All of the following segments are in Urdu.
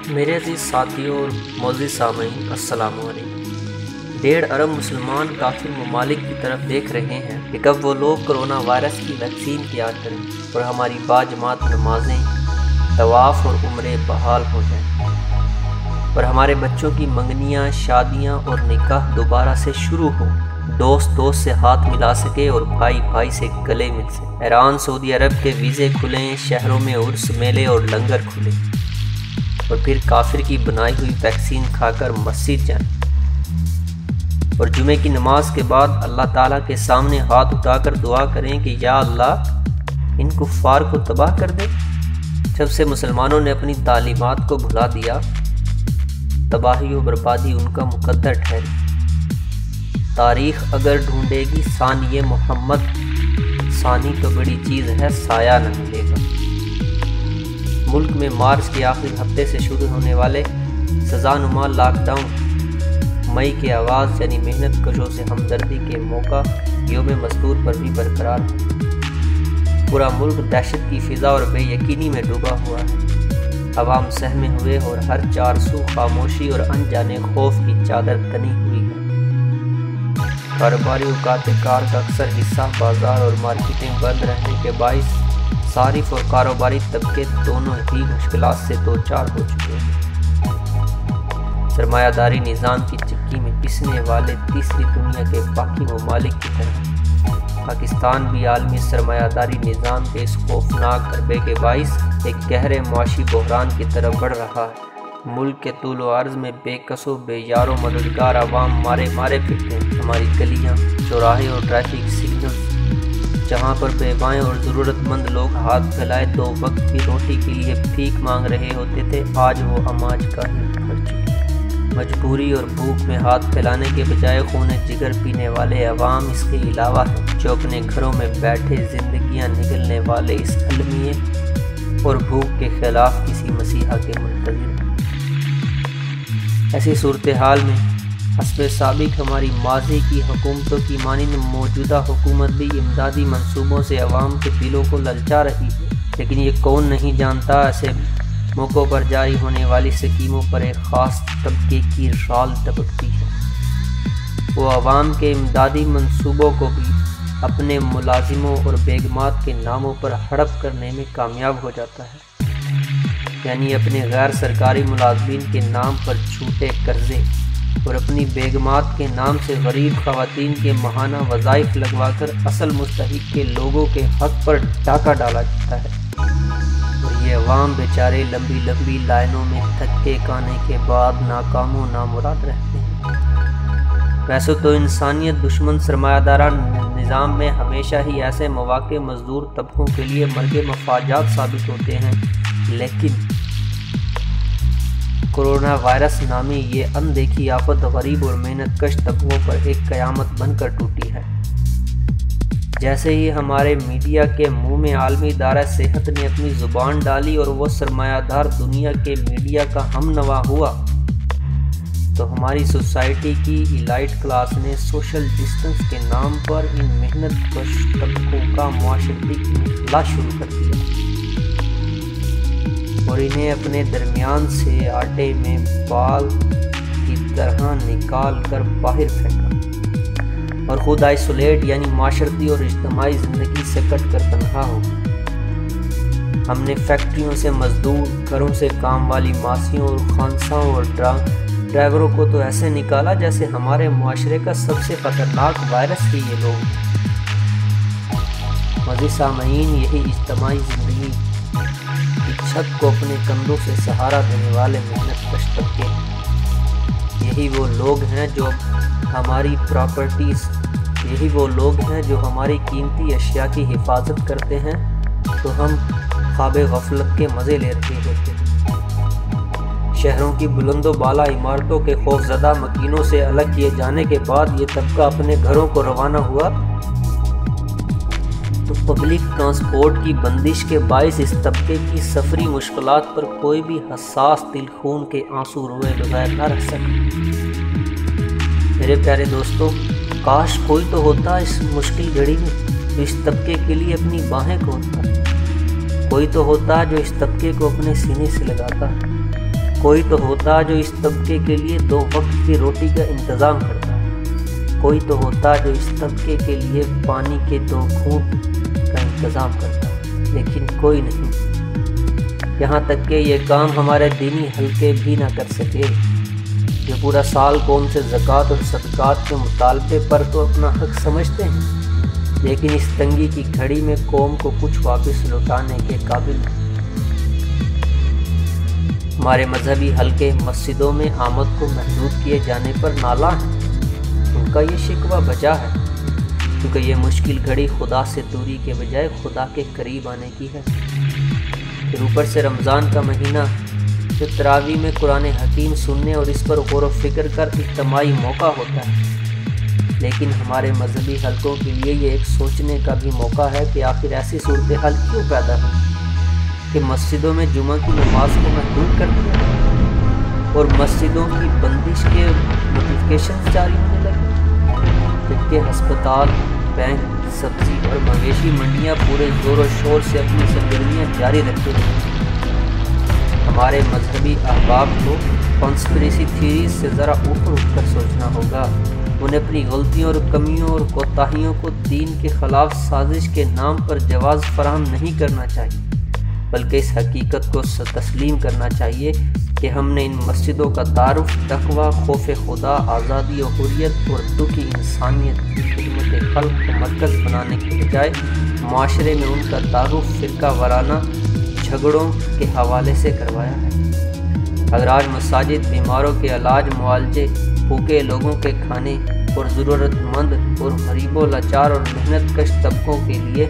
میرے عزیز ساتھیوں اور معزز سامعین السلام علیکم۔ 1.5 ارب مسلمان کافر ممالک کی طرف دیکھ رہے ہیں کہ کب وہ لوگ کرونا وائرس کی ویکسین تیار کریں اور ہماری باجماعت نمازیں، طواف اور عمرے بحال ہو جائیں اور ہمارے بچوں کی منگنیاں، شادیاں اور نکاح دوبارہ سے شروع ہوں، دوست سے ہاتھ ملا سکے اور بھائی سے گلے مل سکے، ایران سعودی عرب کے ویزے کھلیں، شہروں میں عرس، میلے اور لنگر کھلیں اور پھر کافر کی بنائی ہوئی ویکسین کھا کر مسجد جائیں اور جمعے کی نماز کے بعد اللہ تعالیٰ کے سامنے ہاتھ اٹھا کر دعا کریں کہ یا اللہ ان کفار کو تباہ کر دے۔ جب سے مسلمانوں نے اپنی تعلیمات کو بھلا دیا، تباہی و بربادی ان کا مقدر ٹھہری۔ تاریخ اگر ڈھونڈے گی ثانی محمد، ثانی تو بڑی چیز ہے، سایہ نہ ملے گا۔ ملک میں مارچ کے آخری ہفتے سے شروع ہونے والے سزا نما لاک ڈاؤن مئی کے آغاز یعنی محنت کشوں سے ہمدردی کے موقع یوم مزدور پر بھی برقرار ہے۔ پورا ملک دہشت کی فضا اور بے یقینی میں ڈوبا ہوا ہے۔ عوام سہمے ہوئے اور ہر چار سو خاموشی اور انجانے خوف کی چادر تنی ہوئی ہے۔ کاروباری اوقات کار کا اکثر حصہ بازار اور مارکیٹیں بند رہنے کے باعث صارف اور کاروباری طبقے دونوں ہی مشکلات سے دوچار ہو چکے ہیں۔ سرمایہ داری نظام کی چکی میں پسنے والے تیسری دنیا کے باقی ممالک کی طرح پاکستان بھی عالمی سرمایہ داری نظام کے اس خوفناک حربے کے باعث ایک گہرے معاشی بحران کی طرف بڑھ رہا ہے۔ ملک کے طول و عرض میں بے کس و بے یار و مددگار عوام مارے پھرتے ہیں۔ ہماری گلیاں، چوراہے اور ٹریفک سگنلز جہاں پر بیوائیں اور ضرورت مند لوگ ہاتھ پھیلائے 2 وقت کی روٹی کے لیے بھیک مانگ رہے ہوتے تھے، آج وہ اماج کا ہی بھر چکے۔ مجبوری اور بھوک میں ہاتھ پھیلانے کے بجائے خون جگر پینے والے عوام اس کے علاوہ ہیں جو اپنے گھروں میں بیٹھے زندگیاں نگلنے والے اس المیے اور بھوک کے خلاف کسی مسیحا کے منتظر ہیں۔ ایسی صورتحال میں حسب سابق ہماری ماضی کی حکومتوں کی مانند موجودہ حکومت بھی امدادی منصوبوں سے عوام کے دلوں کو للچا رہی ہے، لیکن یہ کون نہیں جانتا ایسے موقعوں پر جاری ہونے والی سکیموں پر ایک خاص طبقے کی رال ٹپکتی ہے۔ وہ عوام کے امدادی منصوبوں کو بھی اپنے ملازموں اور بیگمات کے ناموں پر ہڑپ کرنے میں کامیاب ہو جاتا ہے، یعنی اپنے غیر سرکاری ملازمین کے نام پر چھوٹے قرضے اور اپنی بیگمات کے نام سے غریب خواتین کے ماہانہ وظائف لگوا کر اصل مستحق کے لوگوں کے حق پر ڈاکہ ڈالا جاتا ہے اور یہ عوام بیچارے لمبی لائنوں میں تھکے کانے کے بعد ناکام و نامراد رہتے ہیں۔ ویسے تو انسانیت دشمن سرمایہ دارہ نظام میں ہمیشہ ہی ایسے مواقع مزدور طبقوں کے لیے مرگ مفاجات ثابت ہوتے ہیں، لیکن کرونا وائرس نامی یہ اندیکھی آفت غریب اور محنت کش طبقوں پر ایک قیامت بن کر ٹوٹی ہے۔ جیسے ہی ہمارے میڈیا کے منہ میں عالمی ادارہ صحت نے اپنی زبان ڈالی اور وہ سرمایہ دار دنیا کے میڈیا کا ہم نوا ہوا، تو ہماری سوسائٹی کی ایلائٹ کلاس نے سوشل ڈسٹنس کے نام پر ان محنت کش طبقوں کا معاشرتی انخلا شروع کر دیا اور انہیں اپنے درمیان سے آٹے میں بال کی طرح نکال کر باہر پھینکا اور خود آئسولیٹ یعنی معاشرتی اور اجتماعی زندگی سے کٹ کر تنہا ہو گئے۔ ہم نے فیکٹریوں سے مزدور، گھروں سے کام والی ماسیوں اور خانساؤں اور ڈرائیوروں کو تو ایسے نکالا جیسے ہمارے معاشرے کا سب سے خطرناک وائرس ہی یہ لوگ ہیں۔ معزز سامعین، یہی اجتماعی زندگی کی چھت کو اپنے کندھوں سے سہارا دینے والے محنت کش طبقے ہیں۔ یہی وہ لوگ ہیں جو ہماری پراپرٹیز، یہی وہ لوگ ہیں جو ہماری قیمتی اشیاء کی حفاظت کرتے ہیں تو ہم خواب غفلت کے مزے لے رہے ہوتے ہیں۔ شہروں کی بلند و بالا عمارتوں کے خوفزدہ مکینوں سے الگ کیے جانے کے بعد یہ طبقہ اپنے گھروں کو روانہ ہوا تو پبلک ٹرانسپورٹ کی بندش کے باعث اس طبقے کی سفری مشکلات پر کوئی بھی حساس دل خون کے آنسو روئے بغیر نہ رہ سکے۔ میرے پیارے دوستو، کاش کوئی تو ہوتا اس مشکل گھڑی میں جو اس طبقے کے لیے اپنی باہیں کھولتا، کوئی تو ہوتا جو اس طبقے کو اپنے سینے سے لگاتا، کوئی تو ہوتا جو اس طبقے کے لیے 2 وقت کی روٹی کا انتظام کرتا، کوئی تو ہوتا جو اس طبقے کے لیے پانی کے 2 گھونٹ کا انتظام کرتا، لیکن کوئی نہیں۔ یہاں تک کہ یہ کام ہمارے دینی حلقے بھی نہ کر سکے، جو پورا سال قوم سے زکوٰۃ اور صدقات کے مطالبے پر تو اپنا حق سمجھتے ہیں، لیکن اس تنگی کی گھڑی میں قوم کو کچھ واپس لوٹانے کے قابل نہیں۔ ہمارے مذہبی حلقے مسجدوں میں آمد کو محدود کیے جانے پر نالاں ہیں۔ ان کا یہ شکوہ بجا ہے، کیونکہ یہ مشکل گھڑی خدا سے دوری کے بجائے خدا کے قریب آنے کی ہے۔ پھر اوپر سے رمضان کا مہینہ، جو تراویح میں قرآن حکیم سننے اور اس پر غور و فکر کر اجتماعی موقع ہوتا ہے، لیکن ہمارے مذہبی حلقوں کے لیے یہ ایک سوچنے کا بھی موقع ہے کہ آخر ایسی صورتحال کیوں پیدا ہوئی کہ مسجدوں میں جمعہ کی نماز کو محدود کر دیا اور مسجدوں کی بندش کے نوٹیفکیشن جاری ہونے لگے، جبکہ ہسپتال، بینک، سبزی اور مویشی منڈیاں پورے زور و شور سے اپنی سرگرمیاں جاری رکھتے ہیں۔ ہمارے مذہبی احباب کو کانسپریسی تھیریز سے ذرا اوپر اٹھ کر سوچنا ہوگا۔ انہیں اپنی غلطیوں اور کمیوں اور کوتاہیوں کو دین کے خلاف سازش کے نام پر جواز فراہم نہیں کرنا چاہیے، بلکہ اس حقیقت کو تسلیم کرنا چاہیے کہ ہم نے ان مسجدوں کا تعارف تقویٰ، خوف خدا، آزادی و حریت اور دکھی انسانیت کی خدمت خلق کو مرکز بنانے کے بجائے معاشرے میں ان کا تعارف فرقہ وارانہ جھگڑوں کے حوالے سے کروایا ہے۔ اگر آج مساجد بیماروں کے علاج، معالجے، بھوکے لوگوں کے کھانے اور ضرورت مند اور غریب و لاچار اور محنت کش طبقوں کے لیے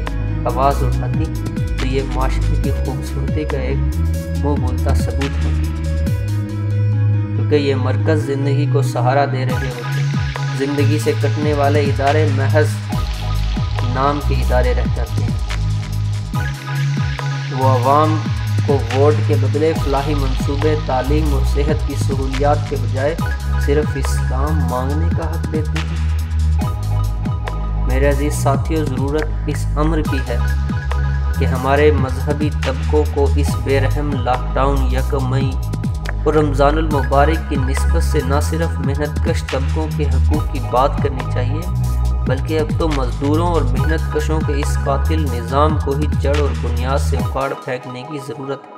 آواز اٹھاتی تو یہ معاشرے کی خوبصورتی کا ایک منہ بولتا ثبوت ہے، کیونکہ یہ مرکز زندگی کو سہارا دے رہے ہوتے ہیں۔ زندگی سے کٹنے والے ادارے محض نام کے ادارے رہ جاتے ہیں۔ وہ عوام کو ووٹ کے بدلے فلاحی منصوبے، تعلیم اور صحت کی سہولیات کے بجائے صرف اسلام مانگنے کا حق دیتے ہیں۔ میرے عزیز ساتھیوں، ضرورت اس امر کی ہے کہ ہمارے مذہبی طبقوں کو اس بے رحم لاک ڈاؤن 1 مئی اور رمضان المبارک کی نسبت سے نہ صرف محنت کش طبقوں کے حقوق کی بات کرنی چاہیے، بلکہ اب تو مزدوروں اور محنت کشوں کے اس قاتل نظام کو ہی جڑ اور بنیاد سے اکھاڑ پھینکنے کی ضرورت ہے۔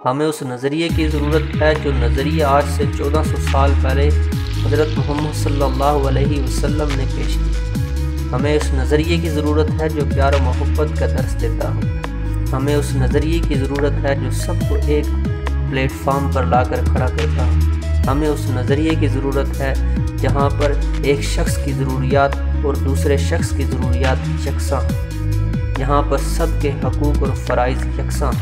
ہمیں اس نظریے کی ضرورت ہے جو نظریہ آج سے 1400 سال پہلے حضرت محمد صلی اللہ علیہ وسلم نے پیش کی۔ ہمیں اس نظریے کی ضرورت ہے جو پیار و محبت کا درس دیتا ہو۔ ہمیں اس نظریے کی ضرورت ہے جو سب کو ایک پلیٹ فارم پر لا کر کھڑا کرتا ہو۔ ہمیں اس نظریے کی ضرورت ہے جہاں پر ایک شخص کی ضروریات اور دوسرے شخص کی ضروریات یکساں، یہاں پر سب کے حقوق اور فرائض یکساں۔